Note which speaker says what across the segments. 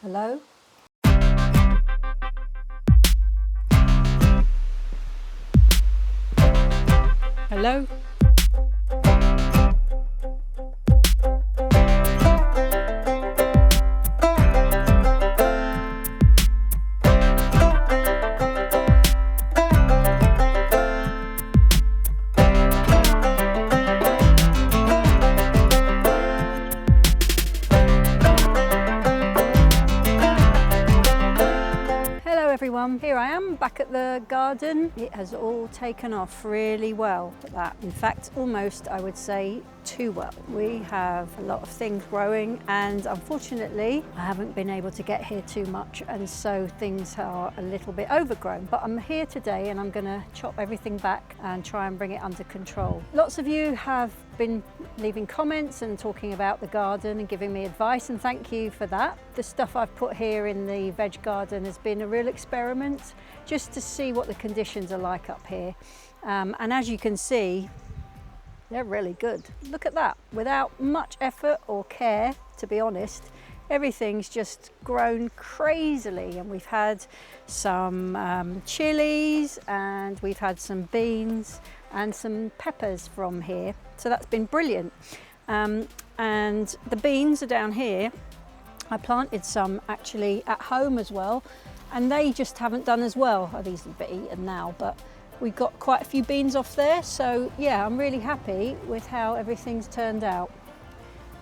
Speaker 1: Hello? Hello? Here I am back at the garden. It has all taken off really well at that. In fact, almost I would say too well. We have a lot of things growing and unfortunately I haven't been able to get here too much and so things are a little bit overgrown. But I'm here today and I'm going to chop everything back and try and bring it under control. Lots of you have been leaving comments and talking about the garden and giving me advice, and thank you for that. The stuff I've put here in the veg garden has been a real experiment just to see what the conditions are like up here, and as you can see, they're really good. Look at that, without much effort or care, to be honest. Everything's just grown crazily, and we've had some chilies and we've had some beans and some peppers from here, so that's been brilliant. And the beans are down here. I planted some actually at home as well, and they just haven't done as well. Oh, these are a bit eaten now, but we got quite a few beans off there, so yeah, I'm really happy with how everything's turned out.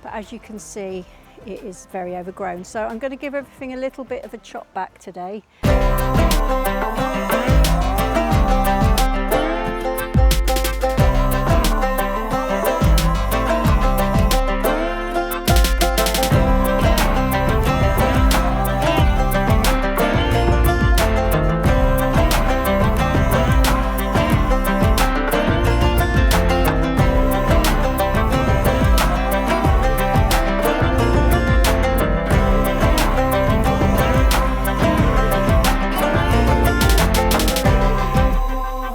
Speaker 1: But as you can see, it is very overgrown, so I'm going to give everything a little bit of a chop back today.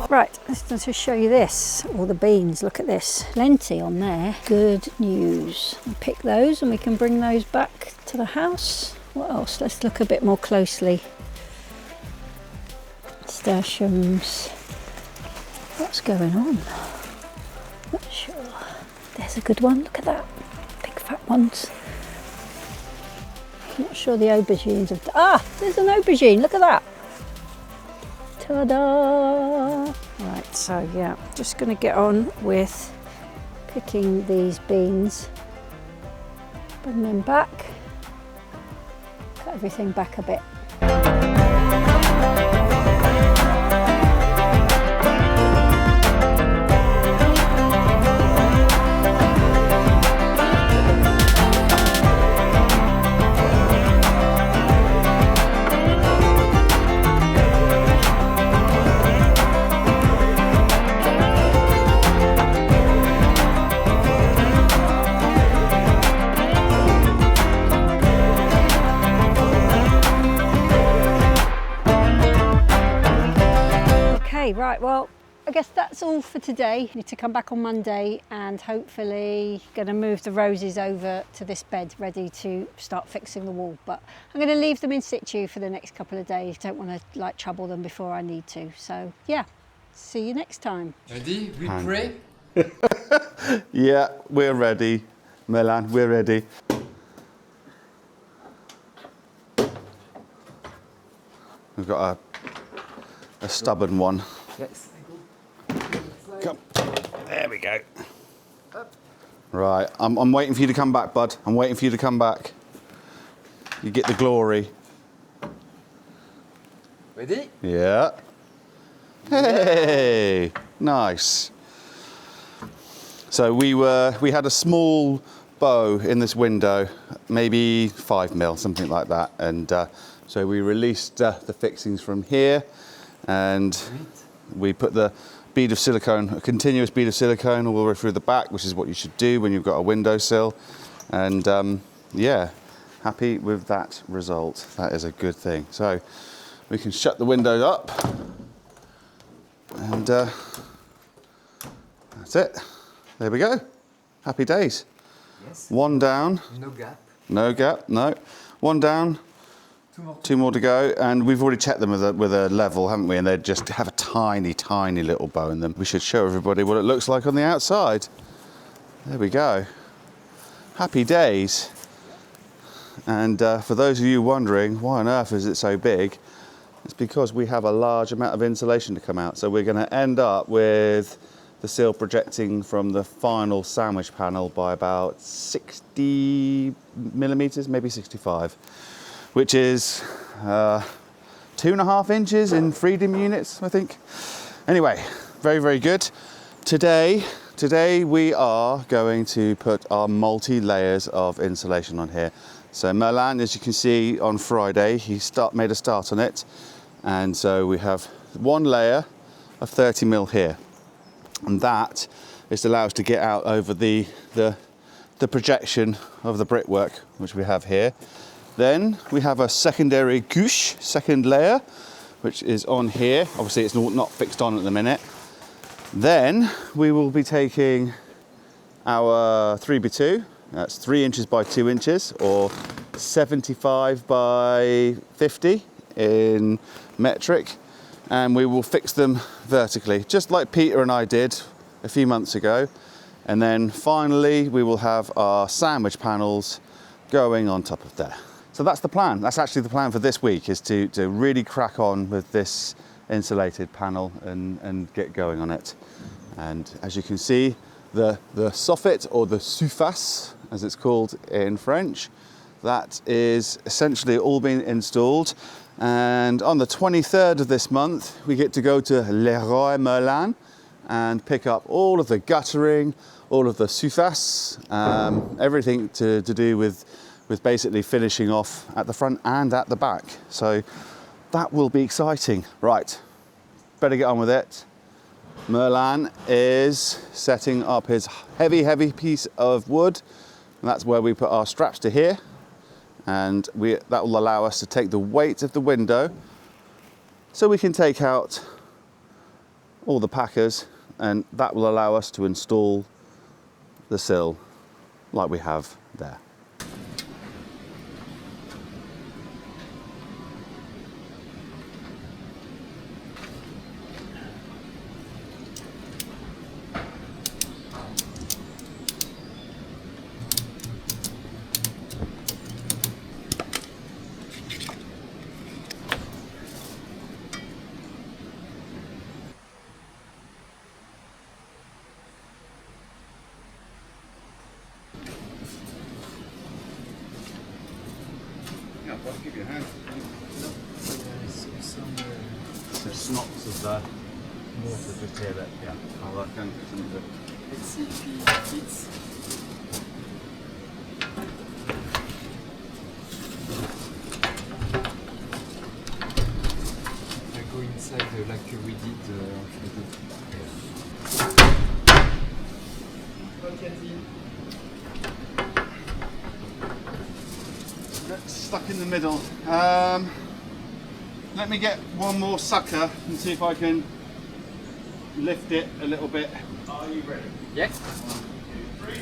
Speaker 1: Right, let's just show you this, all the beans, look at this, plenty on there, good news. We'll pick those and we can bring those back to the house. What else? Let's look a bit more closely. Nasturtiums, what's going on? Not sure. There's a good one, look at that, big fat ones. Not sure the aubergines have, there's an aubergine, look at that. Ta-da! Right, so yeah, just going to get on with picking these beans, bring them back, cut everything back a bit. Right, well, I guess that's all for today. I need to come back on Monday and hopefully going to move the roses over to this bed ready to start fixing the wall. But I'm going to leave them in situ for the next couple of days. Don't want to like trouble them before I need to. So yeah, see you next time.
Speaker 2: Ready? We pray?
Speaker 3: Yeah, we're ready. Milan, we're ready. We've got a stubborn one.
Speaker 2: Yes.
Speaker 3: Come. There we go. Right, I'm waiting for you to come back, bud. I'm waiting for you to come back. You get the glory.
Speaker 2: Ready?
Speaker 3: Yeah. Hey, nice. So we had a small bow in this window, maybe 5 mil, something like that, and so we released the fixings from here, and we put the bead of silicone, a continuous bead of silicone all the way through the back, which is what you should do when you've got a windowsill. And yeah, happy with that result. That is a good thing. So we can shut the window up, and that's it. There we go. Happy days.
Speaker 2: Yes.
Speaker 3: One down.
Speaker 2: No gap.
Speaker 3: No gap, no. One down, 2 more to go, and we've already checked them with a level, haven't we? And they just have a tiny, tiny little bow in them. We should show everybody what it looks like on the outside. There we go. Happy days. And for those of you wondering, why on earth is it so big? It's because we have a large amount of insulation to come out. So we're going to end up with the sill projecting from the final sandwich panel by about 60 millimeters, maybe 65, which is 2.5 inches in freedom units, I think. Anyway, very, very good. Today we are going to put our multi-layers of insulation on here. So Merlin, as you can see on Friday, he made a start on it. And so we have 1 layer of 30 mil here. And that is to allow us to get out over the projection of the brickwork, which we have here. Then we have a secondary couche, second layer, which is on here. Obviously it's not fixed on at the minute. Then we will be taking our 3x2, that's 3 inches by 2 inches, or 75 by 50 in metric, and we will fix them vertically, just like Peter and I did a few months ago. And then finally we will have our sandwich panels going on top of there. So that's the plan. That's actually the plan for this week, is to really crack on with this insulated panel and get going on it. And as you can see, the soffit, or the surface as it's called in French, that is essentially all been installed. And on the 23rd of this month, we get to go to Leroy Merlin and pick up all of the guttering, all of the surface, everything to do with basically finishing off at the front and at the back. So that will be exciting. Right, better get on with it. Merlin is setting up his heavy, heavy piece of wood. And that's where we put our straps to here. And that will allow us to take the weight of the window, so we can take out all the packers, and that will allow us to install the sill like we have there. Give you a hand. Some snots of water just here that, yeah, I'll go and get some of it.
Speaker 4: Let's see if it fits. I go inside like we did
Speaker 3: Stuck in the middle. Let me get one more sucker and see if I can lift it a little bit. Are you ready?
Speaker 2: Yes.
Speaker 3: 1, 2, 3.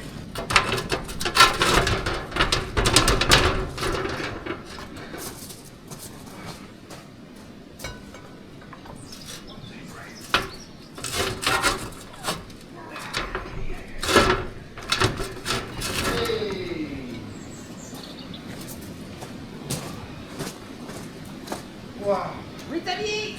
Speaker 3: Wow.
Speaker 4: Retaliate!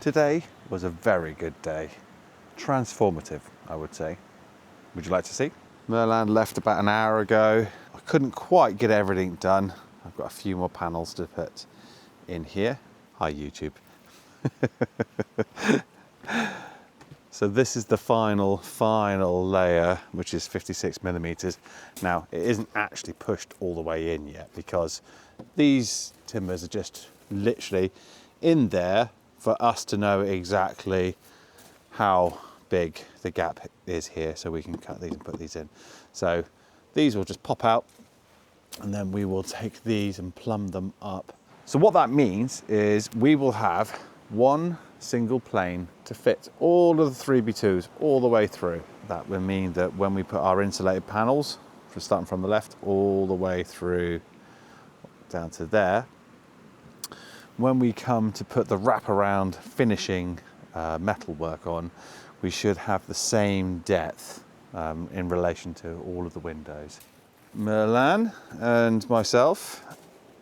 Speaker 3: Today was a very good day. Transformative, I would say. Would you like to see? Merlin left about an hour ago. I couldn't quite get everything done. I've got a few more panels to put in here. Hi, YouTube. So this is the final layer, which is 56 millimeters. Now, it isn't actually pushed all the way in yet because these timbers are just literally in there for us to know exactly how big the gap is here, so we can cut these and put these in. So these will just pop out, and then we will take these and plumb them up. So what that means is we will have one single plane to fit all of the 3x2s all the way through. That will mean that when we put our insulated panels, starting from the left all the way through down to there, when we come to put the wraparound finishing metal work on, we should have the same depth in relation to all of the windows. Merlin and myself,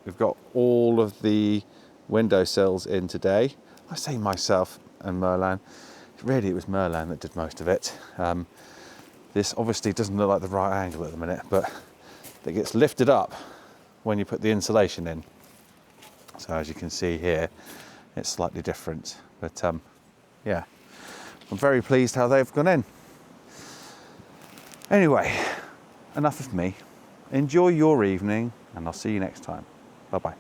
Speaker 3: we've got all of the window sills in today. I say myself and Merlin, really it was Merlin that did most of it. This obviously doesn't look like the right angle at the minute, but it gets lifted up when you put the insulation in. So as you can see here, it's slightly different, but yeah, I'm very pleased how they've gone in. Anyway, enough of me. Enjoy your evening, and I'll see you next time. Bye-bye.